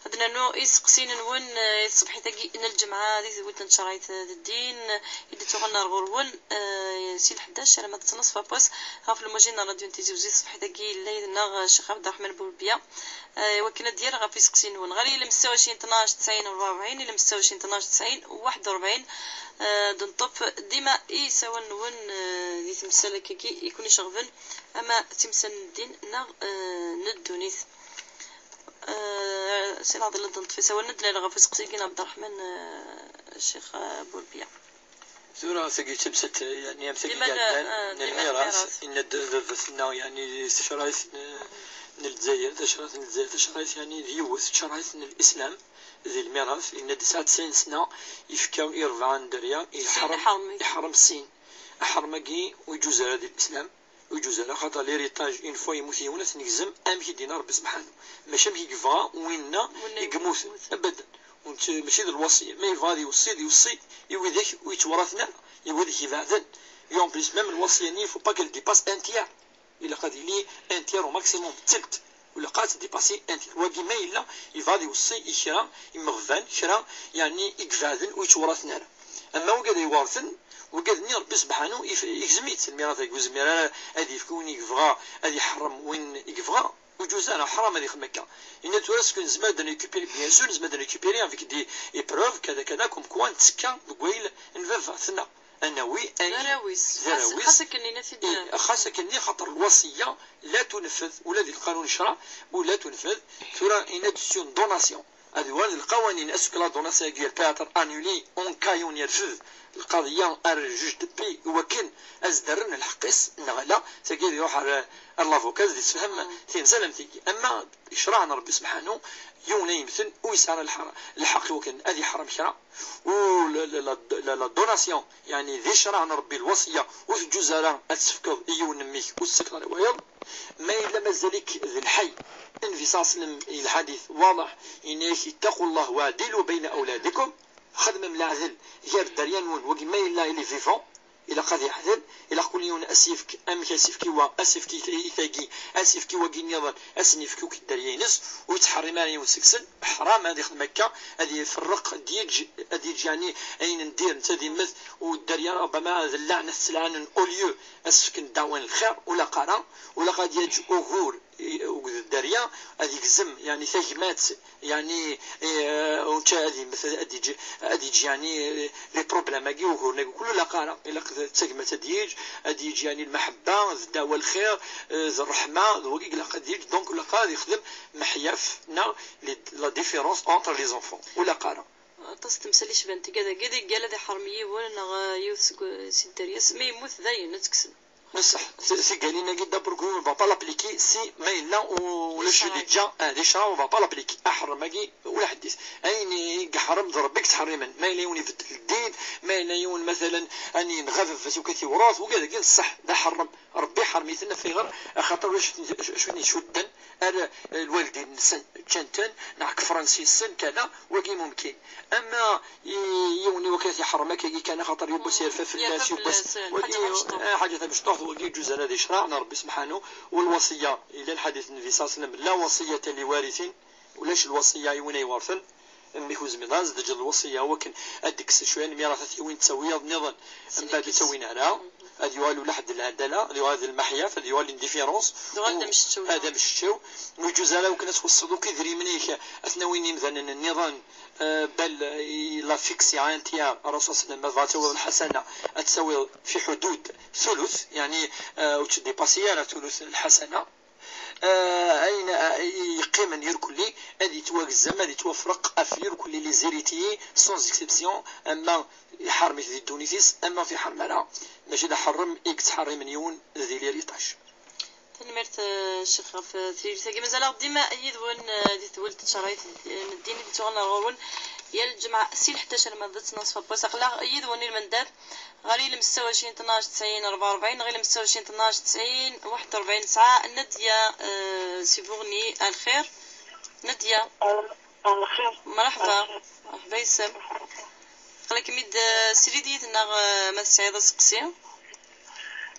A: هذنا نو يسقسين نون الصبح تاكي ان الجمعه هذه ثبت شرايط الدين اللي تغنى الغرون سي 11 ما تصنص فابوس ها في المجينا راديو نتيزي وزي الصبح تاكي الليل الشيخ عبد الرحمن بولبيا وكنا ديال غا في سقسين نون غير الا مستوى 12 90 44 الا مستوى 12 90 41 دون طوب ديما يساوى نون دي تمثال كي يكون يشغفن اما تمثال الدين ندونيث سي ناضي للدنط في سوا ندنا لغا في سقسيكين عبد الرحمن الشيخ بولبيا
B: زورا ثقي تمست يعني امثال كان الميراث ان دفثنا يعني شرايط الجزائر شرايط يعني ديوث شرايط الاسلام ذي الميراث ان 99 سنه يفكاو يرفعان دريا يحرم السين احرمكي ويجوز هذا الاسلام ويجوز على خاطر ليريتاج اون فوا يموت يونس نجزم امشي دينار ربي سبحانه ماشي مشي كيفا ويننا يقموث ابدا وانت ماشي الوصيه ما يفغادي يوصي يوذيك ويتورثنا يوذيك يبعدن يوم بليس ميم الوصيه ني فو با كال ديباس ان تيار الا قادي لي ان تيار او ماكسيموم تلت ولا قات ديباسي ان تيار واقي ما الا يفغادي يوصي يشرا يمغفان شرا يعني يقفادن ويتورثنا اما وقاد يورثن وقادني ربي سبحانه يجزميت الميراث يجوز الميراث هذه يكون يبغى هذه يحرم وين يبغى وجوز انا حرام هذه خمكه ان تورس كون زعما دا ريكوبيري بيان سور زعما دا ريكوبيري افيك دي ايبروف كذا كذا كوم كوان تسكا بقويل نفاف ثنا انا وي
A: زراويس
B: خاصك اني خاطر الوصيه لا تنفذ ولا ذي القانون الشرع ولا تنفذ ثورا ان دوناسيون هذه هو القوانين اسكو لا دوناسيون ديال بياتر انولي اون كايون يرفض القضيه الجوج دبي وكن ازدرن الحقيس نغلا ساكي يروح على لافوكاز دي تفهم ثين سلامتي اما شرعنا ربي سبحانه يوم يمثل ويسار الحق وكن هذه حرام شرع و لا دوناسيون يعني ذي شرعنا ربي الوصيه والجزراء السفكض يون ميك والسكر ويض ما إلا مازالك ذي الحي انفصاص الحديث واضح إنك اتقوا الله وعدلوا بين أولادكم خدم ملاعذل غير دريانون وكما إلا إلي فيفون إلا قد يحذل إلا قول يون أسيفك أمك أسيفكي وأسيفكي إثاقي أسيفكي وكي نظر أسنيفكي وكي دريانس ويتحرمان يون سكسن حرام هذه مكة هذه يفرق ديج يعني أين ندير نتادي مثل والدريان ربما هذا اللعنة السلعان أوليو أسفك ندعوان الخير ولا قرا ولا قد يجي أغور الدريا هذيك زم يعني ثاجمات يعني وانت هذه مثل هذيك يعني لي بروبليم هاكي وغورنا كل لا قارا الا ثاجمات هذيك يعني المحبه الدعوه الخير الرحمه وكي لا قد يجي دونك لا قاد يخدم محياف لا ديفيرونس اونتر لي زونفون ولا قارا
A: تستمسليش بنت كذا قال هذا حرميه وانا يوث سي الدريا ما يموت ذاي نتكسن
B: بصح سي قالينا كي دابا on va pas l'appliquer سي ما الا ولا شي ديجا دي شرا on va pas l'appliquer احرم كي ولا حديث اين حرم ضربك تحريما ما الا يون يفتح الدين ما الا يون مثلا اني نغفف سكتي وراث وكذا قال صح ده حرم ربي حرميتنا في غير خاطر شنو شدن انا الوالدين سن كانتن نعك فرنسي سن كذا وكي ممكن اما يوني وكاتي حرمك كي كان خاطر يبوس يرفع في الناس يبوس حاجه باش تاخذ وكي جزء هذا شرعنا ربي سبحانه والوصيه الى الحديث النبي صلى الله عليه وسلم لا وصيه لوارث ولاش الوصيه يوين يورثن ميخوز ميراز دجل الوصيه هو كان اديك شويه الميراث وين تسوي نظن من بعد تسوينا على هذه والو لحد العداله هذه المحيا هذه والو الانديفيرونس هذا مش الشو ويجوز لا وكنا توصلوا كيدري منيك اثنوين مثلا النظام بل لا فيكسي انتيار الرسول صلى الله عليه وسلم الحسنه تسوي في حدود ثلث يعني وتدي باسيا ثلث الحسنه اين يقيم ندير كلي هذه توازم هذه توفرق افير كل لي زيريتي سونز اكسبسيون اما حرمي في تونسيس اما في حرمنا ماشي دا حرم اكس حرم مليون ذي ليريطاج
A: تنمرت الشيخ في ثريثاكي مازال ديما يدون دي تولت شرايط الدين اللي تغنى غورون يا الجمعة سيل حتى ما ضدت نصف بوس اخلاق يدوني المنداب غير المستوى 20 12 90 44 غير المستوى 20 12 90 41 9 نديا سيفورني الخير نديا
D: الخير
A: مرحبا مرحبا يسام قالك ميد سريديت نغ ما سعيده سقسي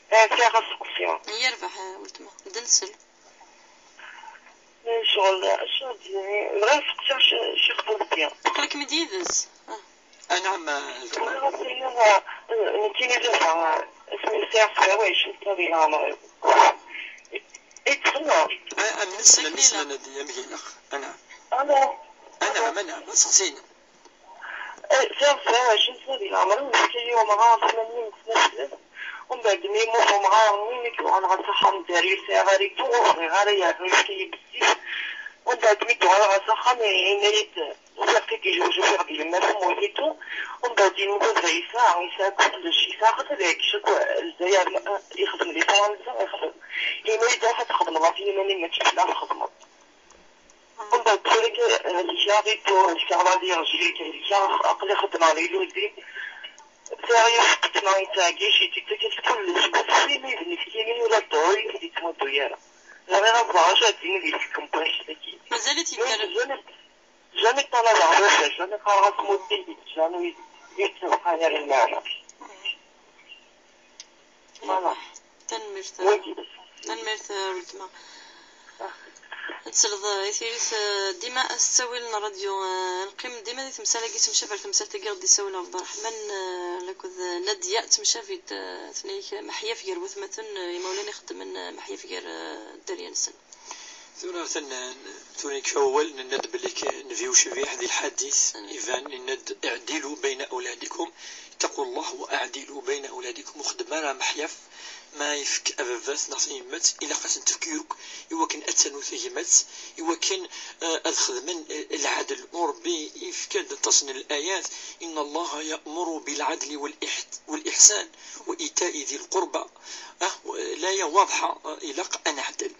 D: فيها سقسي
A: يربح ولتما دنسل
D: شغل يعني بغيت نسقسي شي خطوط ديال
A: قالك مديدز
B: نعم
D: نتيني لها اسمي سياسة واش نتابي العمر اتخلى
B: مثل ندي مهيلة أنا سقسينا
D: سياسة واش نتابي العمر ونحكي ومعاه 80 سنة ومن بعد ميمو ومعاه ميمك وعن غصحة داري سيغاري توغي غاري يعرفي بزيف ومن بعد ميتو على غصحة مينيت وزاكي كيجوجو في غدي الماس مويتو ومن بعد يمكن زي ساعة ويساعد شي ساعة خاطر هيك شكو الزيار يخدم لي ساعة نتا يخدم يميت واحد تخدم غادي ماني ما تشكلها الخدمة ومن بعد توليك هادي شاغيتو هاديك غادي رجليك هاديك أقل خدمة على الولدي ساعي فقتنا يتاكي شي تكتك كلش بس ما يبني كيني ولا الضوي كي تمدو يالا غير ربعة شادين لي الكومبريس داكي
A: مازالت يدير
D: جامي طلع العروسة جامي قرعت مدي جامي يتسوحا يا المعنى
A: فوالا تنمرت ولتما نتسلط يثيريث ديما تسوي لنا راديو نقيم ديما دي تمثال كي تمشى في تمثال تقعد دي سوي عبد الرحمن لكذ ندية تمشى في ثنيك محيا في وث مثلا مولانا يخدم محيا في الدريان السن
B: ثونيك أول ند بليك نفيو شبيه هذه الحديث إذن ند اعدلوا بين أولادكم اتقوا الله واعدلوا بين اولادكم وخدمنا محيف ما يفك أبابات نعطي يمات إلا قاسن تفكيرك يوكن أتسنو ثيمات يوكن أدخل من العدل وربي يفكر تصن الآيات إن الله يأمر بالعدل والإحسان وإيتاء ذي القربى لا واضحة إلى أن عدل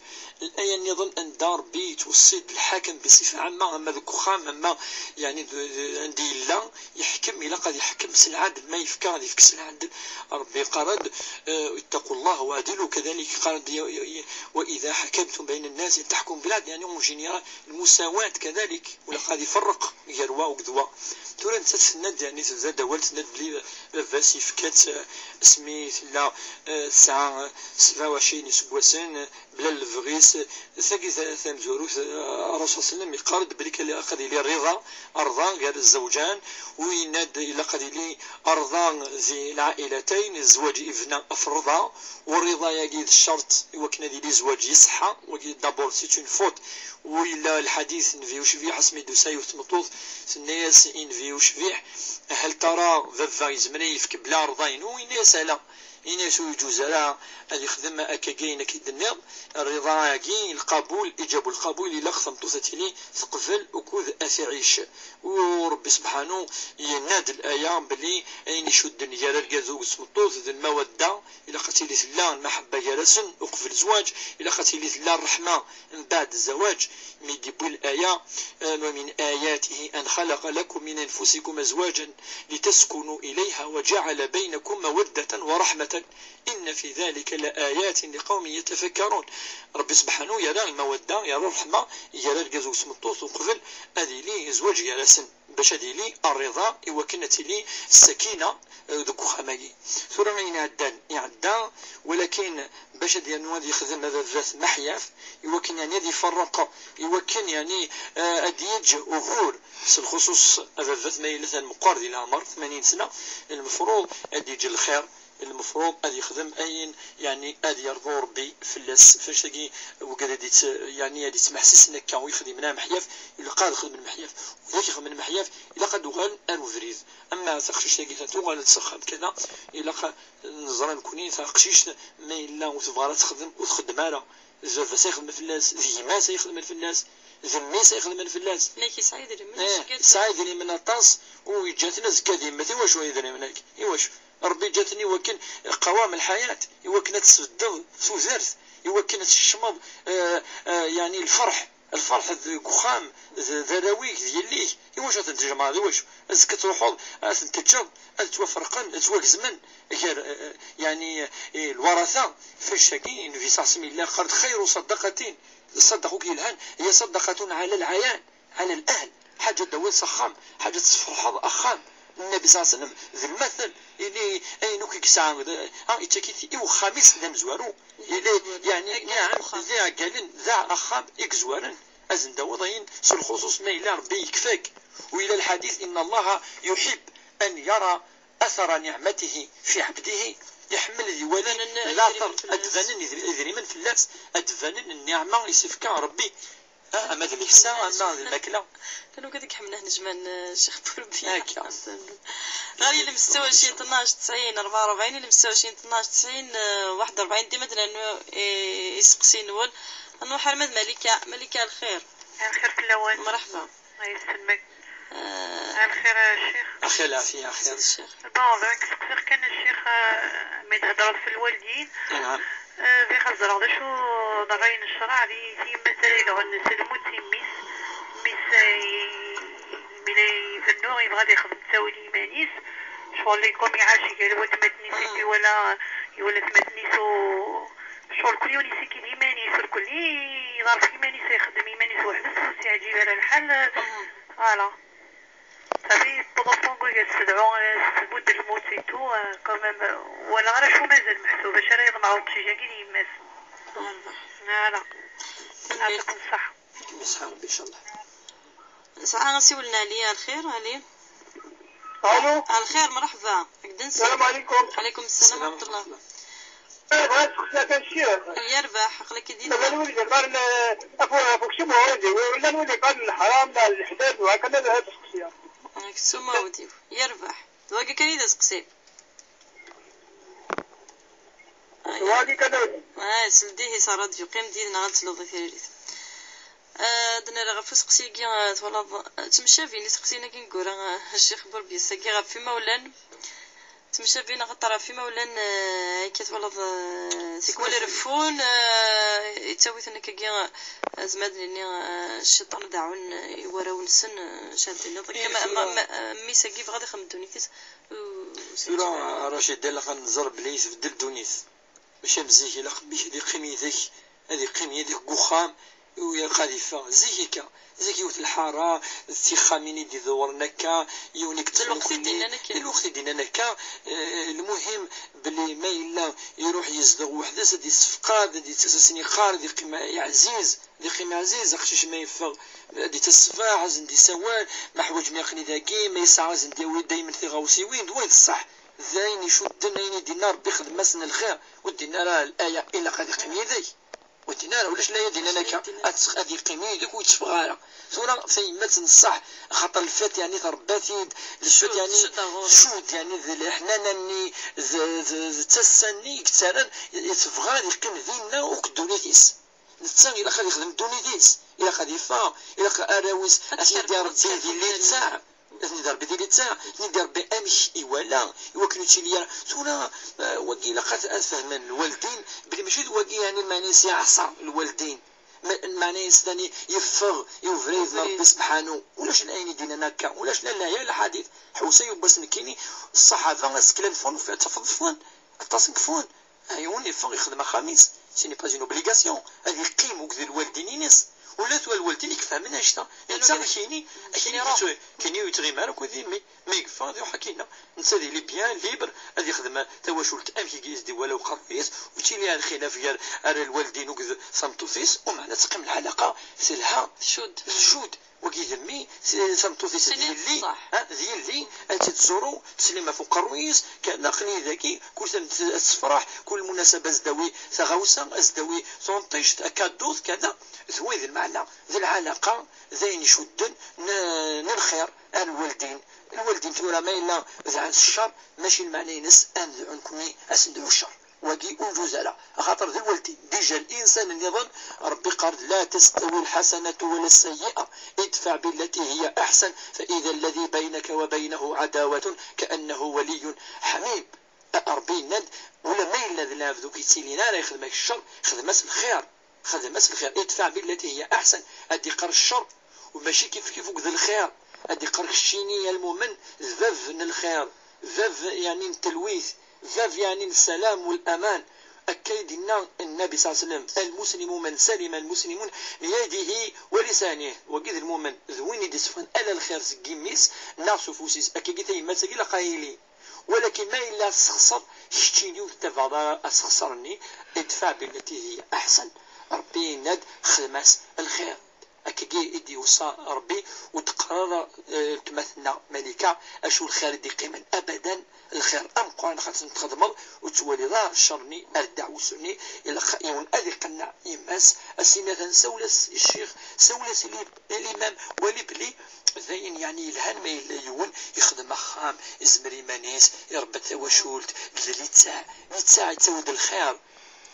B: الآية نظن أن دار بيت والصيد الحاكم بصفة عامة أما ذوك خام أما يعني عندي لا يحكم إلى قد يحكم العدل ما يفكر العدل ربي قرد اتقوا الله وعدلوا كذلك قال وإذا حكمتم بين الناس تحكم بالعدل يعني مجنيا المساواة كذلك ولا قاعد يفرق يروى وكذوا ترى انت تسند يعني تزاد ولت تسند بلي فاسي فكات سميت لا ساعة 27 سبوسين بلا الفغيس ثقي ثم زوروث الرسول صلى الله عليه وسلم يقارد بليك اللي أخذ لي الرضا أرضا قال الزوجان ويناد إلى قد لي أرضا ذي العائلتين الزواج ابن أفرضا والرضا يجي الشرط وكنا دي زواج يصحى وكي دابور سيت اون فوت وإلا الحديث نفيو شفيح اسمي دوساي وتمطوط الناس نفيو شفيح هل ترى ذا يزمني يفك بلا رضاين وين يسأل إناس يجوز لا هذه خدمة أكاين أكيد النار الرضا يجي القبول إجاب القبول إلى خصم توصتني ثقفل وكذ أثعيش ورب سبحانه يناد الآية بلي أين يشد نجار الجازوج سمطوز ذي المودة إلى قتيلة الله المحبة جالسا وقفل الزواج إلى قتيلة الله الرحمة من بعد الزواج ميجيب الآية ومن آياته أن خلق لكم من أنفسكم أزواجا لتسكنوا إليها وجعل بينكم مودة ورحمة إن في ذلك لآيات لقوم يتفكرون رب سبحانه يرى المودة يرى الرحمة يرى الجازوج سمطوز وقفل هذه لي زواج جالسا باش هذه لي الرضا وكنت لي السكينة ذوك خماجي ثم يعدان ولكن باش هذا يخدم هذا الذات محياف يمكن يعني هذا يفرق يمكن يعني أديج أغور بالخصوص هذا الذات ما مثلا مقارن إلى عمر 80 سنة المفروض أديج الخير المفروض أن يخدم أين يعني أن يرضو ربي فلاس فاش تجي وقادت يعني هذه تمحسس انك كان يخدم منها محياف إلا قاد يخدم من محياف وذاك يخدم من محياف إلا قد وغال أنوفريز أما تخشيش تجي تغال تسخن كذا إلا قد نظرا كونين تخشيش ما إلا وتبغى تخدم وتخدم على زوج سيخدم فلاس ذي ما سيخدم فلاس ذمي سيخدم الفلاس
A: لكن سعيد اللي من
B: سعيد اللي من الطاس ويجاتنا زكادي ما واش يدري منك واش ربي جاتني وكن قوام الحياة يوكن تسدد سوزرت يوكن تشمض يعني الفرح الكخام ذراويك دياليه واش تنتجمع هذا واش اسك تروحوا تنتجم توفرقن توكزمن يعني الورثه فاش كاين في ساسم الله قرد خير صدقتين صدقوا كيلهان هي صدقة على العيان على الأهل حاجة دوال سخام حاجة تفرح أخام النبي صلى الله عليه وسلم ذي المثل اللي أينو كيسعى يتكيتي إيو خامس دم زوارو اللي يعني نعم ذا قالن ذا أخام إكزوارن أزن دوضين سالخصوص ما إلا ربي يكفاك وإلى الحديث إن الله يحب أن يرى أثر نعمته في عبده يحمل ذي ولي لاثر أدفنن إذري من فلاس أدفنن النعمة يسفك ربي أما ذي الإحسان أما ذي الماكلة
A: كانوا كذلك حملنا نجمان شيخ بوربي غالي اللي مستوى شي 12 90 44 اللي مستوى شي 12 90 41 ديما لأنه يسقسي نقول أنه حرمد ملكة الخير
G: الخير في الأول
A: مرحبا
G: الله يسلمك الخير الشيخ
B: أخي العافية أخي
A: الشيخ
G: بون كان الشيخ من هضرات في الوالدين
B: نعم
G: في خزر هذا شو ضرين الشرع دي مثلا إذا غنسلمو تيميس ملي في النور يبغى يخدم تساوي ليمانيس شغل يكون يعاشي قال هو تمتنيسي ولا تمتنيسو شغل كل يوم يسكي ليمانيس الكل يضرب ليمانيس يخدم يمانيس وحده وسيعجب على الحال فوالا صافي طوطون قول يستدعو ثبوت الموت سيتو كومام ولا غير شو مازال محسوب باش راه يضمعو التشجيع كي يماس فوالا يعطيكم الصحة
B: مسحة ربي إن شاء الله
A: ساعة نسيولنا عليا الخير علي
C: الو
A: الخير مرحبا
C: السلام عليكم.
A: عليكم السلام ورحمة الله
C: بغيت تخشى كان الشيخ
A: يربح عقلك يدير
C: لا نولي قال فوق شي مولدي ولا نولي قال الحرام لا الحلال وهكذا لا تخشى
A: سماودي يربح واقي كان إذا سقسي
F: واقي كذا
A: سلديه صار راديو قيم ديالنا غتلوضي ثيريت دنا راه غفو سقسي كي تولى تمشى فيني سقسينا كي نقول الشيخ بربي ساكي غا في مولان تمشى فينا غطرا في مولان كتولى سيكوالي رفون يتاويثنا كي زمادني الشيطان داعون يوراون السن شادين كما ميسا كيف غادي خمدوني كيس
B: سورة رشيد دالا غنزر بليس في دل دونيس ماشي مزيك الا خبيش هذه قيميتك هذه قيميتك قخام ويا خليفه زيكا يوت الحاره السخامين دي دورنكا يونيك
A: الوقت
B: ديالنا نكا المهم بلي ما الا يروح يزدغ وحده دي الصفقه دي تسسني خار دي قيمه عزيز دي قيمه عزيز خشيش ما يفغ دي تسفاع دي سوال ما حوج ما يقني ذاكي ما يسعى دي وين دايما في غوسي وين دوين الصح ذاين يشدنا ين دينار بيخدم مسنا الخير ودينا راه الايه الا قد قيميتك ودينا ولاش لا يدينا لك هذه قيميتك وتشفغاله صورة فيمات نصح خاطر الفات يعني ترباتي الشوت يعني شوت يعني حنانني تسني كثرا يتفغى يقيم ديننا وكدونيتيس نتسان الى خد يخدم دونيتيس الى خد يفا الى اراويس اشي ربي اللي تاع ندير بديلي تاع ندير بامش ايوالا يوكلوا تشيليا سونا وكي لقات افهم الوالدين بلي ماشي وكي يعني ماني عصا الوالدين معناه ثاني يفغ يفريد ربي سبحانه ولاش العين دينا هكا ولاش لا هي الحديث حوسي وبس نكيني الصحابه اسكلان فون في تفضفون التصنفون ايون يفغ يخدم خميس سيني با اون اوبليغاسيون هذه قيمه كذا الوالدين ينس ولا تو الوالدين يفهمنا اشتا انت كايني يتغيمر كذي مي يكفى ذو حكينا انت لي بيان ليبر هذه يخدم تواشلت امشي كيس دي ولا وقريس وتي لي الخلاف ديال الوالدين وكذا سمطوفيس ومعنى تقيم الحلقه سلها شود وكي ذمي سمطوفيس ديال لي تتزورو تسليمه فوق الرويس كنقني ذاكي كل سنه الصفراح كل مناسبه زداوي ثغوسه ازداوي سونطيش كادوث كذا ذوي المعنى ذي العلاقه ذين يشدن الخير الوالدين تورا ما الا ذا الشر ماشي المعنى ينس ان عنكمي اسندو الشر وكي وجوزالا خاطر ذي الوالدين ديجا الانسان اللي يظن ربي قال لا تستوي الحسنه ولا السيئه ادفع بالتي هي احسن فاذا الذي بينك وبينه عداوه كانه ولي حميم ربي ند ولا ما الا ذا ذوك يتسيلينا راه يخدم الشر خدم الخير ادفع بالتي هي احسن ادي قر الشر وماشي كيف وكذا الخير ادي قر الشيني المؤمن ذاف الخير ذاف يعني التلويث ذاف يعني السلام والامان اكيدنا النبي صلى الله عليه وسلم المسلم من سلم المسلمون بيده ولسانه وكذا المؤمن ذوين يدسفن الا الخير سكيميس ناس فوسيس اكيدي ما تقيل قايلي ولكن ما الا سخسر شتيني وتفضل اسخسرني ادفع بالتي هي احسن ربي ند خدماس الخير اكيدي يدي وصى ربي وتقرر تمثلنا ملكه اشو الخير دي قيما ابدا الخير قران خاصنا نتخدموا وتولي لا شرني اردع وسني الى يون ادي قلنا يماس السنه سولس الشيخ سولس الامام ولي بلي زين يعني الهان ما يلون يخدم خام يزمري مانيس يربط تواشولت اللي تاع تسود الخير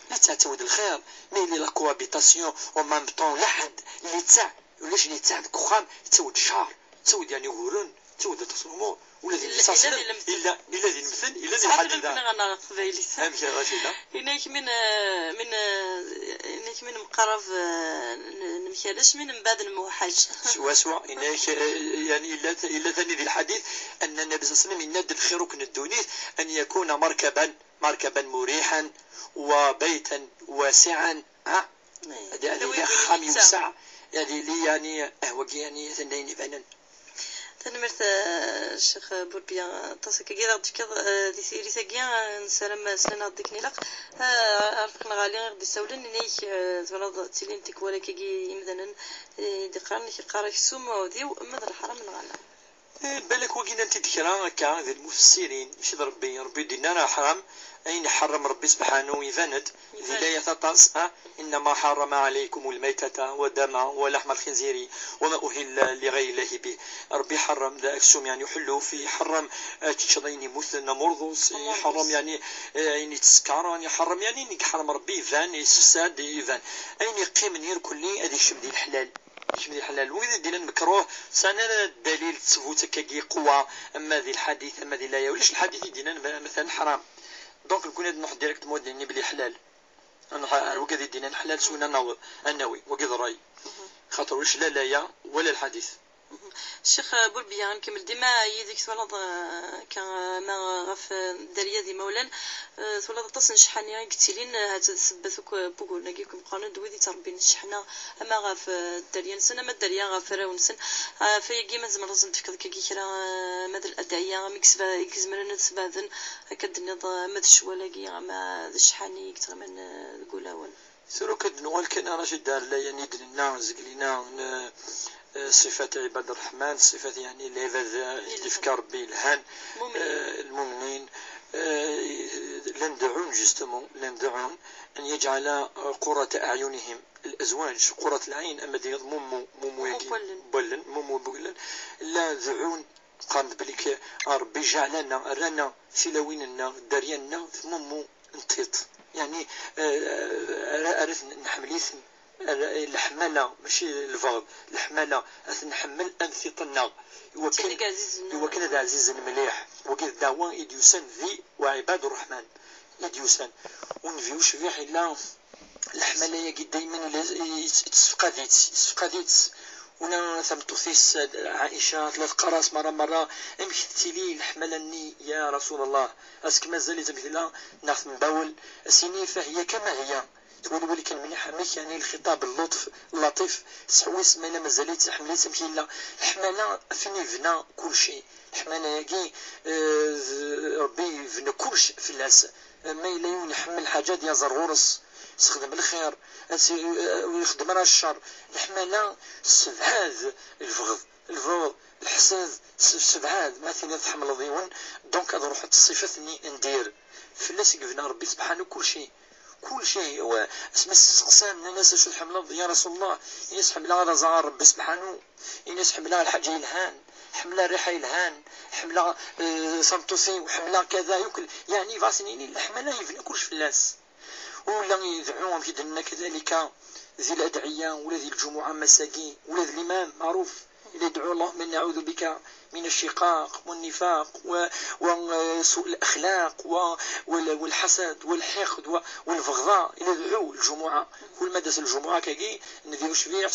B: تسود الخير مي لي لا كوابيتاسيون او مام طون لحد اللي تاع ولاش اللي تاع الكخام تسود الشهر تسود يعني ورن تسود تصومو ولا ذي الا ذي المثل الا ذي الحديد
A: انا قبيلي
B: امشي رشيده
A: هناك من مقرب نمشيلاش من بعد الموحش
B: سوا هناك يعني الا ثاني ذي الحديث ان النبي صلى الله عليه وسلم ينادي الخير كن الدونيس ان يكون مركبا مريحا وبيتا واسعا هذا خام يوسع هذه لي يعني وكي يعني ثنين فعلا
A: تنمرت الشيخ بوربيا تصك كذا كذا دي سيري ساقيا نسلم سنه ديكني لق عرفنا غالي غدي سولن نيك تفرض تسلين تك ولا كي مثلا دقرني قارك السوم ودي مثلا حرام نغلا
B: بالك وكينا انت ذكرى هكا ذي المفسرين ماشي ربي دينا راه حرام أين حرم ربي سبحانه يفند ذي لا يتطاس إنما حرم عليكم الميتة والدم ولحم الخنزير وما أهل لغير الله به. ربي حرم ذا أكسوم يعني يحلو في حرم تشضيني مثلنا مرضوس حرم يعني تسكر يعني حرم يعني حرم ربي يفان يسفساد يفان أين يقيم نير كلي هذيك شمدي الحلال شمدي الحلال وإذا دينا المكروه سانا الدليل تثبوتك كي قوة أما ذي الحديث أما ذي لا ولاش الحديث يدينا مثلا حرام دونك نكون هاد نروح ديريكت موديني بلي حلال انا وكذا دينا الحلال سوينا النووي وكذا راي خاطر واش لا لايا ولا الحديث.
A: الشيخ بولبيا نكمل ديما يديك تولد كان ما غف داريا دي مولا تولد تصن شحنيه قتيلين هاد ثبتوك بوكو نقيكم قانون دوي تربين الشحنه اما غف داريا نسن اما داريا غف راونسن في كيما زعما لازم تفكر كي كرا مد الادعيه مكسبه يكزمرنا تسبادن كدني مد شوالاكي ما الشحاني كتغمن نقولها
B: سيرو كدنوال كان راشد دار لا يعني دلنا زقلينا صفات عباد الرحمن صفات يعني اللي تفكر به الهان المؤمنين لندعون جستمون لندعون أن يجعل قرة أعينهم الأزواج قرة العين أما دي مومو بولن لا ذعون قامت بلك ربي جعلنا رانا سلاويننا دارينا مومو انتيط يعني أردت نحمل اسم الحمالة ماشي الفغض الحمالة نحمل أمثيطنا وكان هذا عزيز مليح وكان دعوة إديوسان ذي وعباد الرحمن إديوسان ونفيوش فيه إلا الحمالة يجي دايما يتسفقاديت ونا ثمتوثيس عائشة ثلاث قراص مرة امشي لي الحملة يا رسول الله اسك مازال تمثلا ناخذ من باول سيني فهي كما هي تقول كان من حميك يعني الخطاب اللطيف سحويس ما لا مازال تحملي تمشي لا الحملة فيني فينا كل شيء الحملة يجي ربي فينا كل شيء في الناس ما إلا يحمل حاجات يا زرغورس يستخدم الخير ويخدم راه الشر الحمالة السبعاد الفغض الحساد السبعاد مثلا تحمل ضيون دونك هذا روح الصفات اني ندير فلاس يقفنا ربي سبحانه كل شيء هو اسم السقسان الناس شو الحمل يا رسول الله الناس حملها هذا زعر ربي سبحانه الناس حملها الحاجة الهان حملها ريحة الهان حملها سمتوسي وحملها كذا ياكل يعني فاسنيني الحملة يفنى كلش فلاس ولا يدعوهم في دنا كذلك ذي الأدعية ولا ذي الجمعة مساكين ولا ذي الإمام معروف يدعو اللهم إنا نعوذ بك من الشقاق والنفاق وسوء الأخلاق والحسد والحقد والبغضاء يدعو الجمعة كل ما داس الجمعة كي نديروش فيه